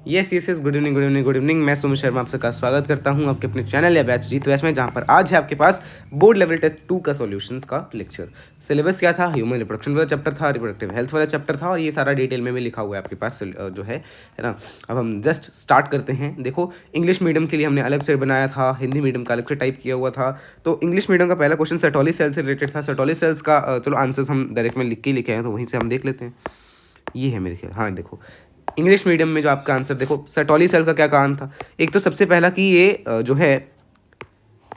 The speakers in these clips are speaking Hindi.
Yes good evening good evening good evening. मैं सुमित शर्मा आप सबका स्वागत करता हूं आपके अपने चैनल या बैच जीत बैच में, जहां पर आज है आपके पास बोर्ड लेवल टेस्ट 2 का सॉल्यूशंस का लेक्चर। सिलेबस क्या था? ह्यूमन रिप्रोडक्शन वाला चैप्टर था, रिप्रोडक्टिव हेल्थ वाला चैप्टर था, और ये सारा डिटेल में भी लिखा हुआ है आपके पास जो है ना। अब हम जस्ट स्टार्ट करते हैं। देखो, इंग्लिश मीडियम के लिए हमने अलग से बनाया था, हिंदी मीडियम का अलग से टाइप किया हुआ था। तो इंग्लिश मीडियम का पहला क्वेश्चन सर्टोली सेल से रिलेटेड था। सर्टोली सेल्स का चलो आंसर्स हम डायरेक्ट में लिख के लेके आए, तो वहीं से हम देख लेते हैं। ये है मेरे ख्याल, हाँ देखो इंग्लिश मीडियम में जो आपका आंसर, देखो सर्टोली सेल का क्या काम था। एक तो सबसे पहला कि ये जो है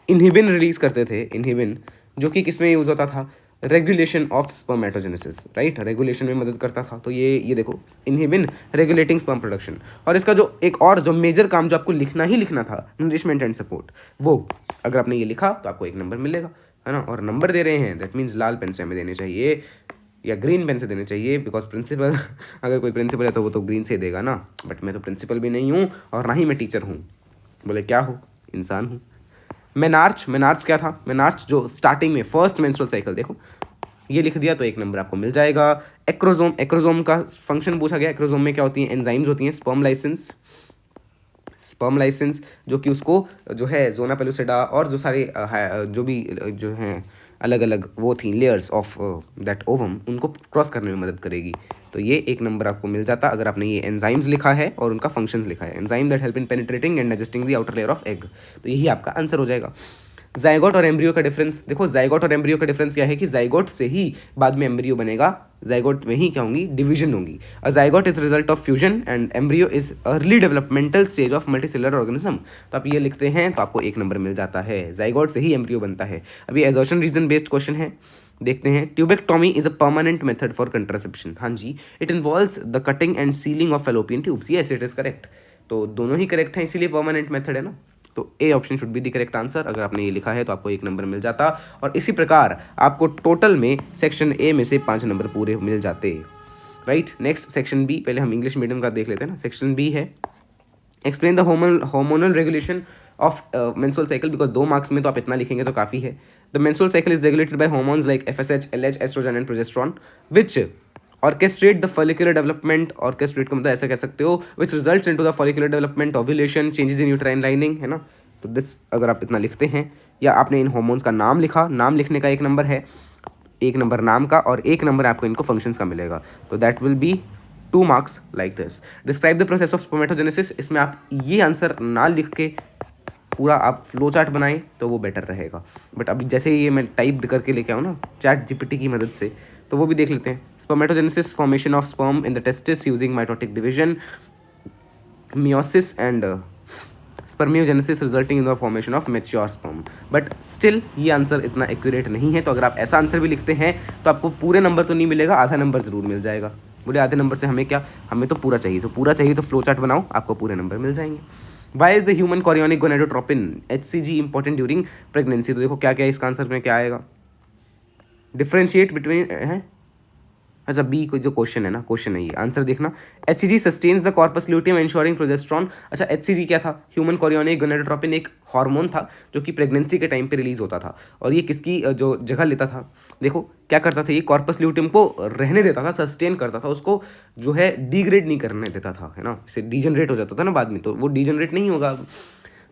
इनहिबिन रिलीज करते थे। इनहिबिन जो कि किसमें यूज होता था? Regulation of spermatogenesis, right, regulation में मदद करता था। तो ये देखो इनहिबिन रेगुलेटिंग स्पर्म प्रोडक्शन। और इसका जो एक और जो मेजर काम जो आपको लिखना ही लिखना था, नरिशमेंट एंड सपोर्ट, वो अगर आपने ये लिखा तो आपको 1 नंबर मिलेगा, है ना। और नंबर दे रहे हैं, दैट मीन्स लाल पेन से हमें देने चाहिए या ग्रीन पेन से देने चाहिए, बिकॉज प्रिंसिपल अगर कोई प्रिंसिपल है तो वो तो ग्रीन से देगा ना। बट मैं तो प्रिंसिपल भी नहीं हूँ और ना ही मैं टीचर हूँ। बोले क्या हूँ? इंसान हूँ। मेनार्च क्या था? मेनार्च जो स्टार्टिंग में फर्स्ट मेंस्ट्रुअल साइकिल, देखो ये लिख दिया तो 1 नंबर आपको मिल जाएगा। एक्रोजोम का फंक्शन पूछा गया। एक्रोजोम में क्या होती है? एंजाइम्स होती हैं। स्पर्म लाइसेंस जो कि उसको जो है जोना पेलुसिडा और जो सारे जो भी जो हैं अलग अलग वो थी लेयर्स ऑफ दैट ओवम, उनको क्रॉस करने में मदद करेगी। तो ये 1 नंबर आपको मिल जाता अगर आपने ये एंजाइम्स लिखा है और उनका फंक्शंस लिखा है। Enzyme that help in penetrating and digesting the outer layer of egg. तो यही आपका आंसर हो जाएगा। जाइगोट और एम्ब्रियो का डिफरेंस, देखो जाइगोट और एम्ब्रियो का डिफरेंस क्या है कि जाइगोट से ही बाद में एम्ब्रियो बनेगा। जाइगोट में ही क्या होंगी? डिवीजन होंगी। अ zygote is result of fusion and embryo is early developmental stage of multicellular organism. तो आप ये लिखते हैं तो आपको 1 नंबर मिल जाता है। जाइगोट से ही एम्ब्रियो बनता है। अभी एजर्शन रीजन बेस्ड क्वेश्चन है, देखते हैं। Tubectomy is a permanent method for contraception. हाँ जी, it involves the cutting and sealing of fallopian tubes. Yes, it is correct. तो दोनों ही करेक्ट हैं, इसीलिए परमानेंट मेथड है ना। तो A option should be the correct answer. अगर आपने ये लिखा है तो आपको 1 नंबर मिल जाता। और इसी प्रकार आपको टोटल में सेक्शन ए में से 5 नंबर पूरे मिल जाते, राइट। नेक्स्ट सेक्शन बी, पहले हम इंग्लिश मीडियम का देख लेते हैं ना। सेक्शन बी है explain the hormonal regulation of menstrual cycle, because 2 marks में तो आप इतना लिखेंगे तो काफ़ी है। The menstrual cycle is regulated by hormones like FSH, LH, estrogen and progesterone which orchestrate the follicular development. Orchestrate को मतलब ऐसा कह सकते हो, which results into the follicular development, ovulation, changes in uterine lining, है ना। तो दिस अगर आप इतना लिखते हैं या आपने इन हार्मोन्स का नाम लिखा, नाम लिखने का 1 नंबर है, 1 नंबर नाम का, और 1 नंबर आपको इनको फंक्शंस का मिलेगा। तो that will be 2 marks like this. Describe the process of spermatogenesis, इसमें आप ये आंसर ना लिख के पूरा आप फ्लो चार्ट बनाएं तो वो बेटर रहेगा। बट अभी जैसे ये मैं टाइप करके लेके आऊँ ना चैट जीपीटी की मदद से, तो वो भी देख लेते हैं। Spermatogenesis, formation of sperm in the testis using mitotic division, meiosis and spermiogenesis resulting in the formation of mature sperm. But still ये आंसर इतना एक्यूरेट नहीं है। तो अगर आप ऐसा आंसर भी लिखते हैं तो आपको पूरे नंबर तो नहीं मिलेगा, आधा नंबर जरूर मिल जाएगा। बोले आधे नंबर से हमें क्या, हमें तो पूरा चाहिए। तो पूरा चाहिए तो फ्लो चार्ट बनाओ, आपको पूरे नंबर मिल जाएंगे। Why is the human chorionic gonadotropin HCG important during pregnancy? तो देखो क्या क्या इसका आंसर में क्या आएगा। डिफ्रेंशिएट बिटवीन है, अच्छा बी को जो क्वेश्चन है ना, क्वेश्चन है ये, आंसर देखना। HCG sustains the corpus luteum ensuring progesterone. अच्छा HCG क्या था? ह्यूमन कॉरियोनिक गोनेडोट्रोपिन एक हार्मोन था जो कि प्रेगनेंसी के टाइम पे रिलीज होता था। और ये किसकी जो जगह लेता था? देखो क्या करता था, ये कॉर्पस ल्यूटियम को रहने देता था, सस्टेन करता था उसको, जो है डिग्रेड नहीं करने देता था, है ना। इसे डिजनरेट हो जाता था ना बाद में, तो वो डिजनरेट नहीं होगा।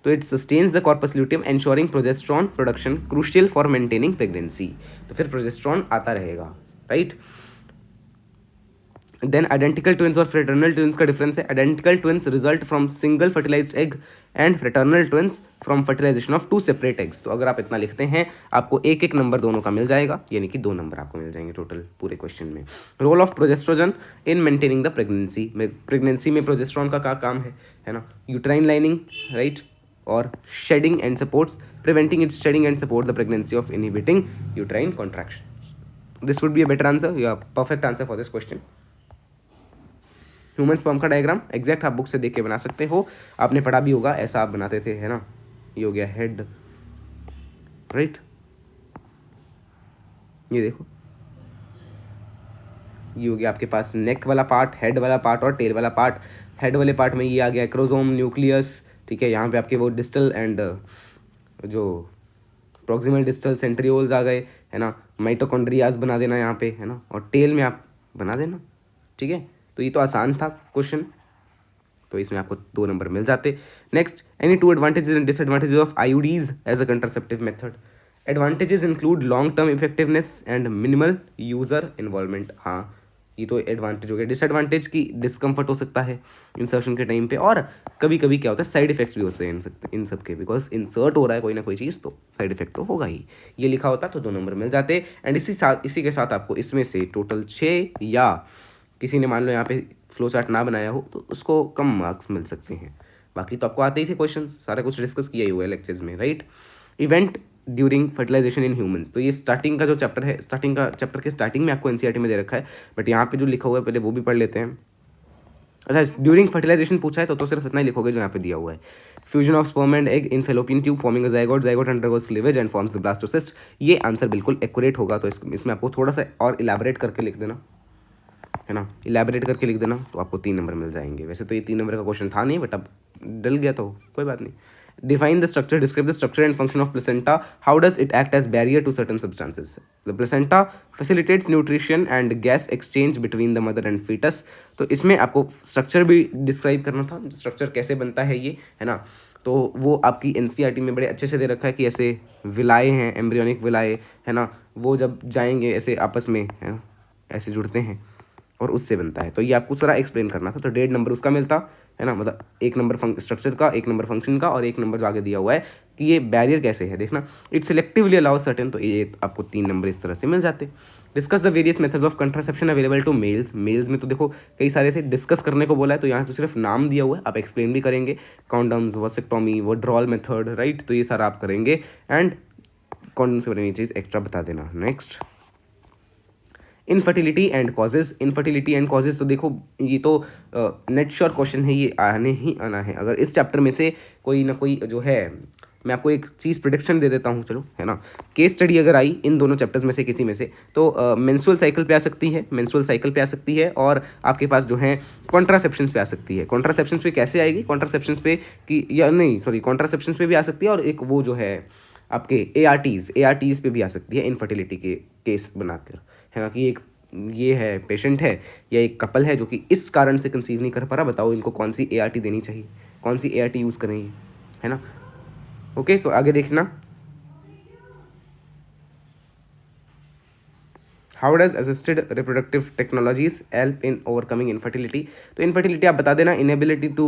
तो it sustains the corpus luteum ensuring progesterone production crucial for maintaining pregnancy. तो फिर प्रोजेस्टेरॉन आता रहेगा, राइट। देन आइडेंटिकल ट्विंस और फ्रेटर्नल ट्विंस का डिफरेंस है। Identical twins result from single fertilized egg and fraternal twins from fertilization of 2 separate eggs. तो अगर आप इतना लिखते हैं आपको 1 नंबर दोनों का मिल जाएगा, यानी कि 2 नंबर आपको मिल जाएंगे टोटल पूरे क्वेश्चन में। Role of progesterone in maintaining the pregnancy, pregnancy में प्रोजेस्ट्रॉन का क्या काम है ना। यूट्राइन लाइनिंग, राइट, और shedding and supports, preventing its shedding and support the pregnancy of inhibiting uterine contraction. This would be a better answer या perfect answer for this question. Human sperm का डायग्राम एग्जैक्ट आप बुक से देख के बना सकते हो, आपने पढ़ा भी होगा, ऐसा आप बनाते थे, है ना। ये हो गया हेड, राइट, ये देखो ये हो गया आपके पास नेक वाला पार्ट, हेड वाला पार्ट और टेल वाला पार्ट। हेड वाले पार्ट में ये आ गया क्रोमोसोम, न्यूक्लियस, ठीक है। यहाँ पे आपके वो डिस्टल एंड जो प्रोक्सिमल डिस्टल सेंट्रियोल्स आ गए, है ना। माइटोकॉन्ड्रियाज बना देना यहाँ पे, है ना। और टेल में आप बना देना, ठीक है। तो ये तो आसान था क्वेश्चन। तो इसमें आपको 2 नंबर मिल जाते। Next, any two advantages and disadvantages of IUDs as a contraceptive method. Advantages include long term effectiveness and minimal user involvement. हाँ, ये तो एडवांटेज हो गया। डिसएडवांटेज की डिस्कम्फर्ट हो सकता है इंसर्शन के टाइम पे, और कभी कभी क्या होता है साइड इफेक्ट्स भी होते हैं इन सब के, बिकॉज इंसर्ट हो रहा है कोई ना कोई चीज़, तो साइड इफेक्ट तो होगा ही। ये लिखा होता तो 2 नंबर मिल जाते। एंड इसी के साथ आपको इसमें से टोटल 6, या किसी ने मान लो यहाँ पे फ्लो चार्ट ना बनाया हो तो उसको कम मार्क्स मिल सकते हैं। बाकी तो आपको आते ही थे क्वेश्चन, सारा कुछ डिस्कस किया ही हुआ है लेक्चर्स में, right. Event during fertilization in humans, तो ये स्टार्टिंग का जो चैप्टर है, चैप्टर के स्टार्टिंग में आपको एनसीईआरटी में दे रखा है, बट यहाँ पे जो लिखा हुआ है पहले वो भी पढ़ लेते हैं। अच्छा, ड्यूरिंग फर्टिलाइजेशन पूछा है तो सिर्फ इतना ही लिखोगे जो यहाँ पे दिया हुआ है। Fusion of sperm and egg in fallopian tube forming a zygote, zygote undergoes cleavage and forms the blastocyst. ये आंसर बिल्कुल एक्यूरेट होगा, तो इसमें आपको थोड़ा सा और इलैबोरेट करके लिख देना, है ना, इलैबोरेट करके लिख देना, तो आपको 3 नंबर मिल जाएंगे। वैसे तो ये 3 नंबर का क्वेश्चन था नहीं, बट अब डल गया तो कोई बात नहीं। Define the structure, describe the structure and function of placenta. How does it act as barrier to certain substances? The placenta facilitates nutrition and gas exchange between the mother and fetus. तो इसमें आपको स्ट्रक्चर भी डिस्क्राइब करना था, स्ट्रक्चर कैसे बनता है ये, है ना, तो वो आपकी एनसीईआरटी में बड़े अच्छे से दे रखा है कि ऐसे विलाए हैं, एम्ब्रियोनिक विलाए, है ना, वो जब जाएंगे ऐसे आपस में, है ना, ऐसे जुड़ते हैं और उससे बनता है। तो ये आपको सारा एक्सप्लेन करना था, तो 1.5 नंबर उसका मिलता, है ना, मतलब 1 नंबर स्ट्रक्चर का, 1 नंबर फंक्शन का, और 1 नंबर जो आगे दिया हुआ है कि ये बैरियर कैसे है, देखना इट सिलेक्टिवली अलाउ सर्टेन, तो ये आपको 3 नंबर इस तरह से मिल जाते। Discuss the various methods of contraception available to males. Males में तो देखो कई सारे थे, डिस्कस करने को बोला है तो यहाँ तो सिर्फ नाम दिया हुआ है, आप एक्सप्लेन भी करेंगे। कॉन्डम्स, वॉसेक्टोमी, विड्रॉल मेथड, राइट, तो ये सारा आप करेंगे, एंड कॉन्डम से बनी चीज़ एक्स्ट्रा बता देना। Next, infertility and causes. Infertility and causes तो देखो ये तो नेट श्योर क्वेश्चन है, ये आने ही आना है। अगर इस चैप्टर में से कोई ना कोई जो है, मैं आपको एक चीज़ प्रिडिक्शन दे देता हूँ, चलो, है ना, केस स्टडी अगर आई इन दोनों चैप्टर्स में से किसी में से, तो मेंस्ट्रुअल साइकिल पे आ सकती है, मेंस्ट्रुअल साइकिल पे आ सकती है, और आपके पास जो है कॉन्ट्रासेप्शंस पे आ सकती है। कॉन्ट्रासेप्शंस पे कैसे आएगी, कॉन्ट्रासेप्शंस पे कि, या नहीं सॉरी, कॉन्ट्रासेप्शंस पे भी आ सकती है, और एक वो जो है आपके ARTs पे भी आ सकती है, इनफर्टिलिटी के केस बनाकर, है ना, कि एक ये है पेशेंट है या एक कपल है जो कि इस कारण से कंसीव नहीं कर पा रहा, बताओ इनको कौन सी ART देनी चाहिए, कौन सी ART यूज़ करेंगे, है ना। ओके, तो आगे देखना, how does assisted reproductive technologies help in overcoming infertility. तो इनफर्टिलिटी आप बता देना, इनएबिलिटी टू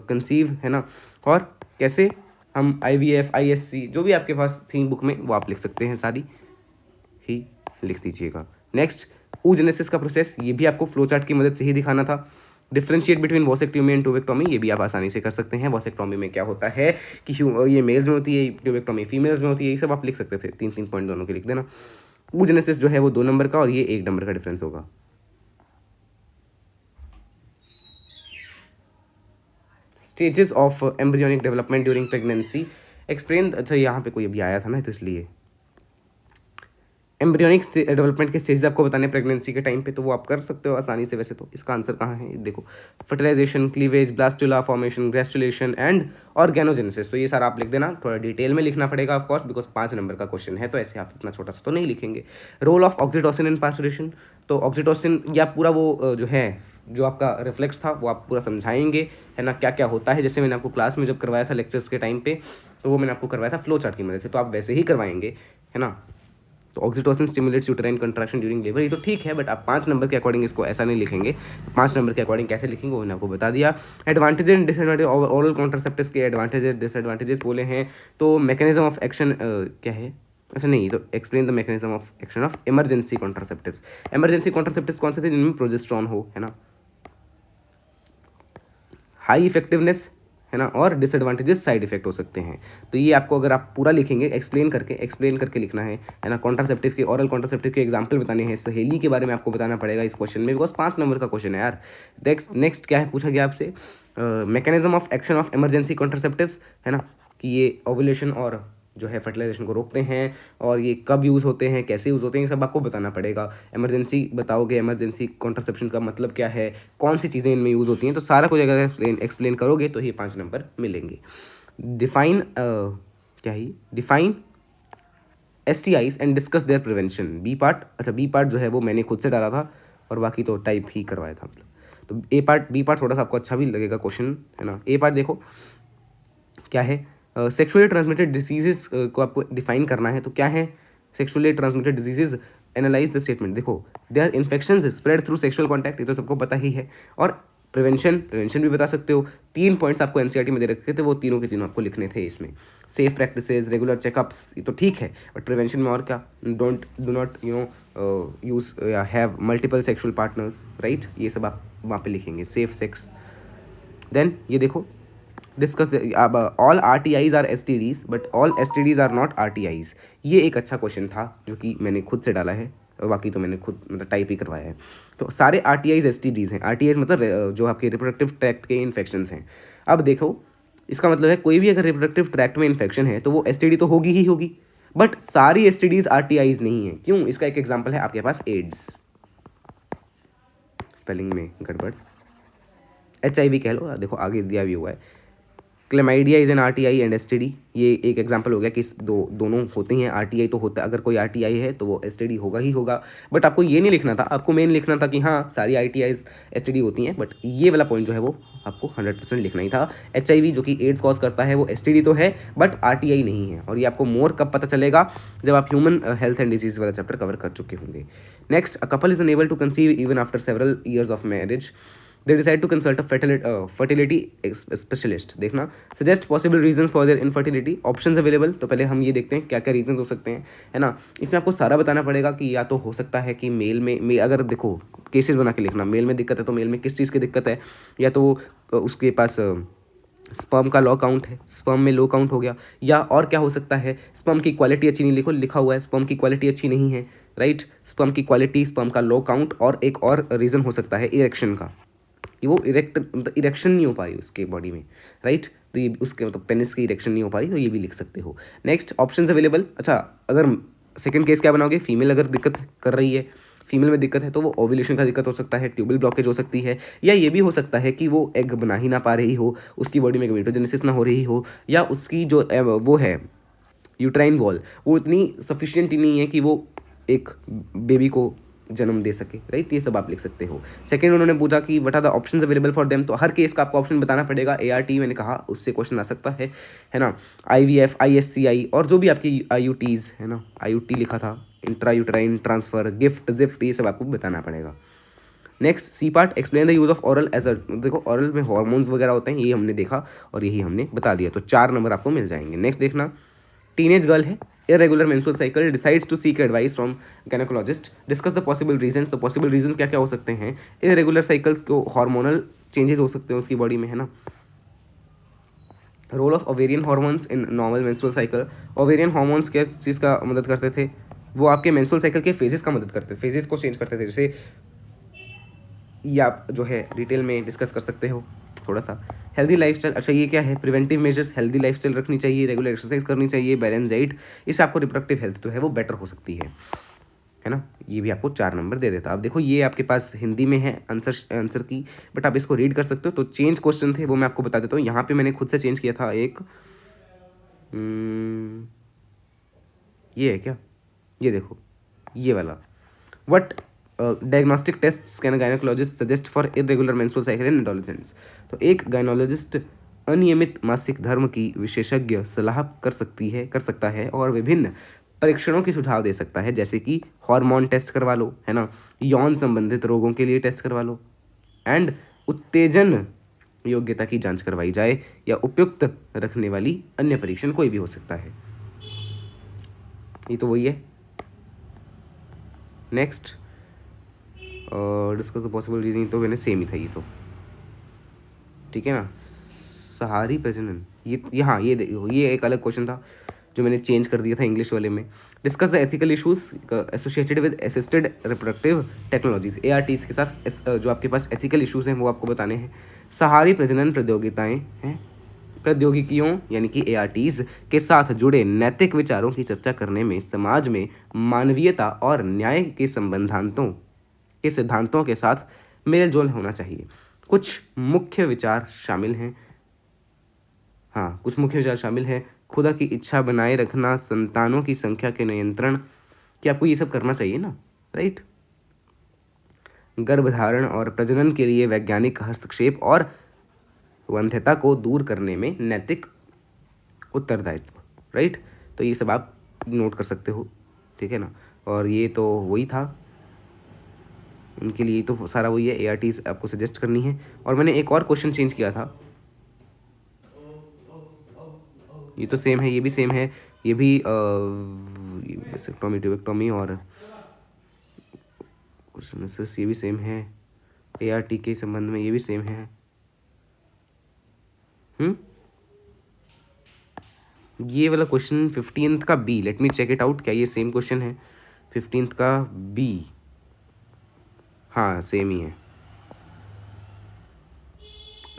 कंसीव, है ना, और कैसे हम IVF ISC जो भी आपके पास थी बुक में वो आप लिख सकते हैं, सारी ही लिख दीजिएगा। नेक्स्ट, oogenesis का प्रोसेस, ये भी आपको फ्लो चार्ट की मदद से ही दिखाना था। डिफ्रेंशिएट बिटवीन वॉसेक्टोमी एंड ट्यूबेक्टोमी, ये भी आप आसानी से कर सकते हैं। वॉसेक्टोमी में क्या होता है कि ये मेल्स में होती है, ट्यूबेक्टोमी फीमेल्स में होती है, ये सब आप लिख सकते थे, 3-3 पॉइंट दोनों के लिख देना। oogenesis जो है वो 2 नंबर का, और ये 1 नंबर का डिफरेंस होगा। Stages of embryonic development during pregnancy explain. अच्छा, यहाँ पे कोई अभी आया था ना, तो इसलिए एम्ब्रियोनिक डेवलपमेंट के स्टेज आपको बताने प्रेगनेंसी के टाइम पे, तो वो आप कर सकते हो आसानी से। वैसे तो इसका आंसर कहाँ है, देखो, fertilization, cleavage, blastula formation, gastrulation and organogenesis. तो ये सारा आप लिख देना, थोड़ा डिटेल में लिखना पड़ेगा ऑफ कोर्स, बिकॉज 5 नंबर का क्वेश्चन है, तो ऐसे आप इतना छोटा सा तो नहीं लिखेंगे। रोल ऑफ ऑक्सीटोसिन इन पार्सुलेशन, तो ऑक्सीटोसिन या पूरा वो जो है, जो आपका रिफ्लेक्स था वो आप पूरा समझाएंगे, है ना, क्या क्या होता है। जैसे मैंने आपको क्लास में जब करवाया था लेक्चर्स के टाइम पे, तो वो मैंने आपको करवाया था फ्लो चार्ट की मदद से, तो आप वैसे ही करवाएंगे, है ना। तो oxytocin stimulates uterine contraction during labour, ये तो ठीक है, बट आप 5 नंबर के अकॉर्डिंग इसको ऐसा नहीं लिखेंगे। तो 5 नंबर के अकॉर्डिंग कैसे लिखेंगे वो मैंने आपको बता दिया। Advantage and disadvantage oral contraceptives के एडवांटेजेस डिसएडवांटेजेस बोले हैं, तो मैकेनिज्म ऑफ एक्शन क्या है, अच्छा नहीं, तो explain the mechanism of action of emergency contraceptives. Emergency contraceptives कौन से थे, जिनमें प्रोजेस्टेरॉन हो, है ना, हाई इफेक्टिवनेस, है ना, और डिसएडवांटेजेस साइड इफेक्ट हो सकते हैं। तो ये आपको अगर आप पूरा लिखेंगे एक्सप्लेन करके लिखना है ना। कॉन्ट्रासेप्टिव के, ऑरल कॉन्ट्रासेप्टिव के एग्जांपल बताने हैं, सहेली के बारे में आपको बताना पड़ेगा इस क्वेश्चन में, बिकॉज 5 नंबर का क्वेश्चन है यार। नेक्स्ट क्या है पूछा गया आपसे, mechanism of action of emergency contraceptives, है ना, कि ये ओव्यूलेशन और जो है फर्टिलाइजेशन को रोकते हैं, और ये कब यूज़ होते हैं, कैसे यूज़ होते हैं, ये सब आपको बताना पड़ेगा। इमरजेंसी बताओगे, इमरजेंसी कॉन्ट्रासेप्शन का मतलब क्या है, कौन सी चीज़ें इनमें यूज़ होती हैं, तो सारा कुछ अगर एक्सप्लेन करोगे तो ये 5 नंबर मिलेंगे। डिफाइन क्या ही, define STIs and discuss their prevention, B part. अच्छा, बी पार्ट जो है वो मैंने खुद से डाला था, और बाकी तो टाइप ही करवाया था, मतलब तो ए पार्ट बी पार्ट थोड़ा सा आपको अच्छा भी लगेगा क्वेश्चन, है ना। ए पार्ट देखो क्या है, सेक्सुअली ट्रांसमिटेड डिजीजेस को आपको डिफाइन करना है। तो क्या है sexually transmitted diseases, analyse the statement. देखो they are infections spread through sexual contact, ये तो सबको पता ही है। और प्रिवेंशन भी बता सकते हो। 3 पॉइंट्स आपको एनसीईआरटी में दे रखे थे, वो तीनों के तीनों आपको लिखने थे इसमें। सेफ प्रैक्टिसेस, रेगुलर चेकअप्स, ये तो ठीक है, बट प्रिवेंशन में और क्या, do not use have multiple sexual partners, right, ये सब आप वहाँ पे लिखेंगे, सेफ सेक्स। देन ये देखो डिस्कस अब all RTIs are STDs but all STDs are not RTIs। ये एक अच्छा क्वेश्चन था जो कि मैंने खुद से डाला है, बाकी तो मैंने खुद मतलब टाइप ही करवाया है। तो सारे RTIs STDs हैं। RTIs मतलब जो आपके रिप्रोडक्टिव ट्रैक्ट के इन्फेक्शंस हैं। अब देखो इसका मतलब है कोई भी अगर रिप्रोडक्टिव ट्रैक्ट में इन्फेक्शन है तो वो STD तो होगी ही होगी, बट सारी STDs RTIs नहीं है। क्यों? इसका एक एग्जाम्पल है आपके पास एड्स, स्पेलिंग में गड़बड़, HIV कह लो, देखो आगे दिया भी हुआ है। Chlamydia is an RTI and STD, ये एक एग्जांपल हो गया कि दोनों होते हैं। RTI तो होता है, अगर कोई RTI है तो वो STD होगा ही होगा। बट आपको ये नहीं लिखना था, आपको मेन लिखना था कि हाँ सारी RTIs STD होती हैं, बट ये वाला पॉइंट जो है वो आपको 100% लिखना ही था। HIV जो कि एड्स कॉज करता है वो STD तो है बट RTI नहीं है। और ये आपको मोर कब पता चलेगा, जब आप ह्यूमन हेल्थ एंड डिजीज वाला चैप्टर कवर कर चुके होंगे। Next, a couple is unable to conceive even after several years of marriage, they decide to consult a fertility specialist। देखना, suggest possible reasons for their infertility, options available। तो पहले हम ये देखते हैं क्या क्या रीजंस हो सकते हैं, है ना। इसमें आपको सारा बताना पड़ेगा कि या तो हो सकता है कि मेल में अगर देखो केसेस बना के लिखना, मेल में दिक्कत है तो मेल में किस चीज़ की दिक्कत है, या तो उसके पास स्पर्म का लो काउंट है, स्पर्म में लो काउंट हो गया, या और क्या हो सकता है, स्पर्म की क्वालिटी अच्छी नहीं, लिखा हुआ है स्पर्म की क्वालिटी अच्छी नहीं है, राइट। स्पर्म की क्वालिटी, स्पर्म का लो काउंट, और एक और रीज़न हो सकता है इरेक्शन का, कि वो मतलब इरेक्शन नहीं हो पा रही उसके बॉडी में, राइट। तो ये उसके मतलब पेनिस की इरेक्शन नहीं हो पा रही, तो ये भी लिख सकते हो। Next, options available. अच्छा, अगर सेकंड केस क्या बनाओगे, फीमेल अगर दिक्कत कर रही है, फीमेल में दिक्कत है तो वो ओव्यूलेशन का दिक्कत हो सकता है, ट्यूबल ब्लॉकेज हो सकती है, या ये भी हो सकता है कि वो एग बना ही ना पा रही हो, उसकी बॉडी में गमीटोजेनेसिस ना हो रही हो, या उसकी जो वो है यूट्राइन वॉल वो इतनी सफिशिएंट ही नहीं है कि वो एक बेबी को जन्म दे सके, राइट। ये सब आप लिख सकते हो। सेकंड, उन्होंने पूछा कि what are the options available for them, तो हर केस का आपको ऑप्शन बताना पड़ेगा। ART मैंने कहा उससे क्वेश्चन आ सकता है ना। IVF, ISCI और जो भी आपकी IUTs है ना, IUT लिखा था, intra uterine transfer, GIFT ZIFT, ये सब आपको बताना पड़ेगा। Next, C part, explain the use of oral as a, देखो ऑरल में हॉर्मोन्स वगैरह होते हैं, ये हमने देखा और यही हमने बता दिया, तो 4 नंबर आपको मिल जाएंगे। नेक्स्ट देखना, टीनेज गर्ल है, irregular menstrual cycle, decides to seek advice from gynecologist, discuss the possible reasons। तो possible reasons क्या क्या हो सकते हैं, irregular cycles को hormonal changes हो सकते हैं उसकी बॉडी में, है ना। Role of ovarian hormones in normal menstrual cycle, ovarian hormones किस चीज़ का मदद करते थे, वो आपके मेंस्ट्रुअल साइकिल के फेजेस का मदद करते थे, फेजेस को चेंज करते थे। जैसे ये आप जो है डिटेल में डिस्कस कर सकते हो थोड़ा सा। हेल्दी लाइफस्टाइल, अच्छा ये क्या है, प्रिवेंटिव मेजर्स, हेल्दी लाइफस्टाइल रखनी चाहिए, रेगुलर एक्सरसाइज करनी चाहिए, बैलेंस डाइट, इससे आपको रिप्रोडक्टिव हेल्थ जो है वो बेटर हो सकती है ना। ये भी आपको 4 नंबर दे देता। अब देखो ये आपके पास हिंदी में है आंसर की, बट आप इसको रीड कर सकते हो। तो चेंज क्वेश्चन थे वो मैं आपको बता देता हूँ। यहाँ पे मैंने खुद से चेंज किया था एक, ये है क्या, ये देखो ये वाला, what diagnostic tests can gynaecologist suggest for irregular menstrual cycle in adolescents. तो एक गायनोलॉजिस्ट अनियमित मासिक धर्म की विशेषज्ञ सलाह कर सकता है और विभिन्न परीक्षणों के सुझाव दे सकता है, जैसे कि हार्मोन टेस्ट करवा लो, है ना, यौन संबंधित रोगों के लिए टेस्ट करवा लो, एंड उत्तेजन योग्यता की जांच करवाई जाए, या उपयुक्त रखने वाली अन्य परीक्षण कोई भी हो सकता है। ये तो वही है। Next, discuss the possible reason, तो मैंने सेम ही था ये तो, ठीक है ना। सहारी प्रजनन, ये हाँ ये देखो ये एक अलग क्वेश्चन था जो मैंने चेंज कर दिया था इंग्लिश वाले में। Discuss the ethical issues associated with assisted reproductive technologies, ARTs के साथ जो आपके पास एथिकल इशूज़ हैं वो आपको बताने हैं। सहारी प्रजनन प्रौद्योगिताएँ हैं, प्रौद्योगिकियों यानी कि ARTs के साथ जुड़े नैतिक विचारों की चर्चा करने में समाज में मानवीयता और न्याय के सिद्धांतों के साथ मेल जोल होना चाहिए। कुछ मुख्य विचार शामिल हैं, हाँ कुछ मुख्य विचार शामिल हैं, खुदा की इच्छा बनाए रखना, संतानों की संख्या के नियंत्रण, कि आपको ये सब करना चाहिए ना, राइट। गर्भधारण और प्रजनन के लिए वैज्ञानिक हस्तक्षेप और वंध्यता को दूर करने में नैतिक उत्तरदायित्व, राइट। तो ये सब आप नोट कर सकते हो, ठीक है ना। और ये तो वही था उनके लिए, तो सारा वही है, ARTs आपको सजेस्ट करनी है। और मैंने एक और क्वेश्चन चेंज किया था, ये तो सेम है, ये भी सेम है, ये भी ट्यूबेक्टोमी और ये भी सेम है, ART के संबंध में ये भी सेम है। ये वाला क्वेश्चन 15th का B, let me check it out, क्या ये सेम क्वेश्चन है 15th का B? हाँ सेम ही है।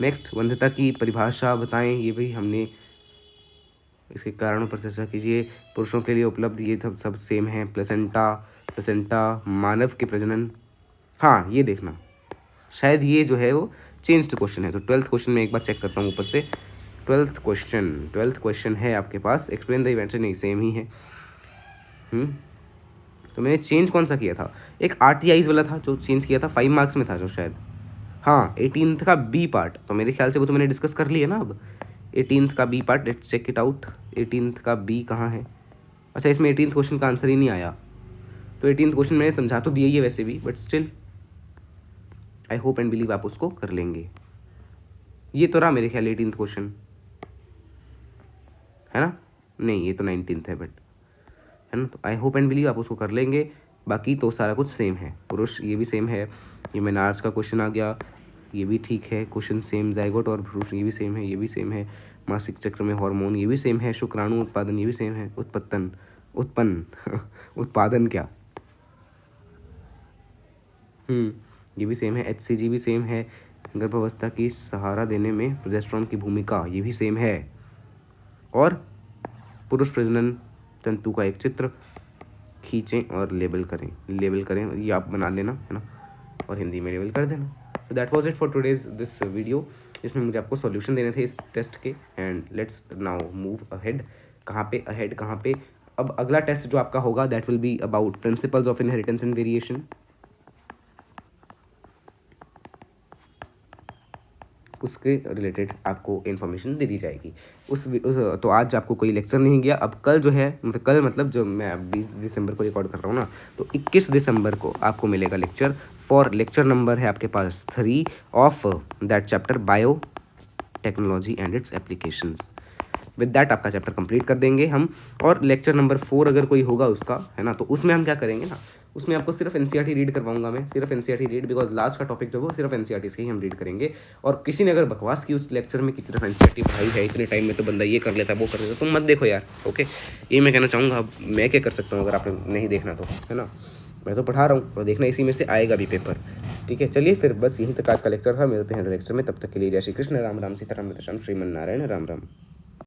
नेक्स्ट, वंध्यता की परिभाषा बताएं, ये भी हमने, इसके कारणों पर चर्चा कीजिए। पुरुषों के लिए उपलब्ध ये सब सेम है, प्लेसेंटा मानव के प्रजनन, हाँ ये देखना, शायद ये जो है वो चेंज्ड क्वेश्चन है। तो 12th क्वेश्चन में एक बार चेक करता हूँ ऊपर से। 12th क्वेश्चन है आपके पास, एक्सप्लेन द इवेंट्स, नहीं सेम ही है। तो मैंने चेंज कौन सा किया था, एक RTIs वाला था जो चेंज किया था, 5 मार्क्स में था जो शायद, हाँ 18th का B पार्ट, तो मेरे ख्याल से वो तो मैंने डिस्कस कर लिया ना। अब 18th का B part, let's check it out, 18th का B कहाँ है? अच्छा, इसमें 18th क्वेश्चन का आंसर ही नहीं आया, तो 18th क्वेश्चन मैंने समझा तो दिया ही है वैसे भी, but still I hope and believe आप उसको कर लेंगे। ये तो रहा मेरे ख्याल 18th क्वेश्चन, है ना? नहीं, ये तो 19th है, बट है ना। तो आई होप एंड बिलीव आप उसको कर लेंगे। बाकी तो सारा कुछ सेम है, पुरुष ये भी सेम है, ये मेनार्स का क्वेश्चन आ गया, ये भी ठीक है, क्वेश्चन सेम, जाइगोट और पुरुष ये भी सेम है, ये भी सेम है, मासिक चक्र में हार्मोन ये भी सेम है, शुक्राणु उत्पादन ये भी सेम है, उत्पन्न उत्पादन क्या, ये भी सेम है, HCG भी सेम है, गर्भावस्था की सहारा देने में प्रोजेस्टेरोन की भूमिका ये भी सेम है, और पुरुष प्रजनन तंतु का एक चित्र खींचें और लेबल करें, ये आप बना लेना, है ना, और हिंदी में लेबल कर देना। तो that was it for today's this video. इसमें मुझे आपको सॉल्यूशन देने थे इस टेस्ट के, and let's now move ahead. कहाँ पे अब अगला टेस्ट जो आपका होगा that will be about principles of inheritance and variation. उसके रिलेटेड आपको इन्फॉर्मेशन दे दी जाएगी। तो आज आपको कोई लेक्चर नहीं गया। अब कल जो है, मतलब जो मैं 20 दिसंबर को रिकॉर्ड कर रहा हूँ ना, तो 21 दिसंबर को आपको मिलेगा लेक्चर। लेक्चर नंबर है आपके पास 3 of that chapter bio technology and it's applications. With that आपका चैप्टर कंप्लीट कर देंगे हम। और लेक्चर नंबर 4 अगर कोई होगा उसका, है ना, तो उसमें हम क्या करेंगे ना, उसमें आपको सिर्फ NCERT रीड करवाऊंगा मैं, सिर्फ NCERT रीड, बिकॉज लास्ट का टॉपिक जो वो सिर्फ NCERT से ही हम रीड करेंगे। और किसी ने अगर बकवास की उस लेक्चर में कि सिर्फ NCERT भाई है, इतने टाइम में तो बंदा ये कर लेता है वो कर लेता, तुम मत देखो यार, ओके। ये मैं कहना चाहूँगा। अब मैं क्या कर सकता हूँ अगर आपने नहीं देखना तो, है ना, मैं तो पढ़ा रहा हूँ और देखना इसी में से आएगा भी पेपर, ठीक है। चलिए फिर बस यहीं तक आज का लेक्चर था, मिलते हैं लेक्चर में, तब तक के लिए जय श्री कृष्ण, राम राम, सीताराम, श्रीमन नारायण, राम राम।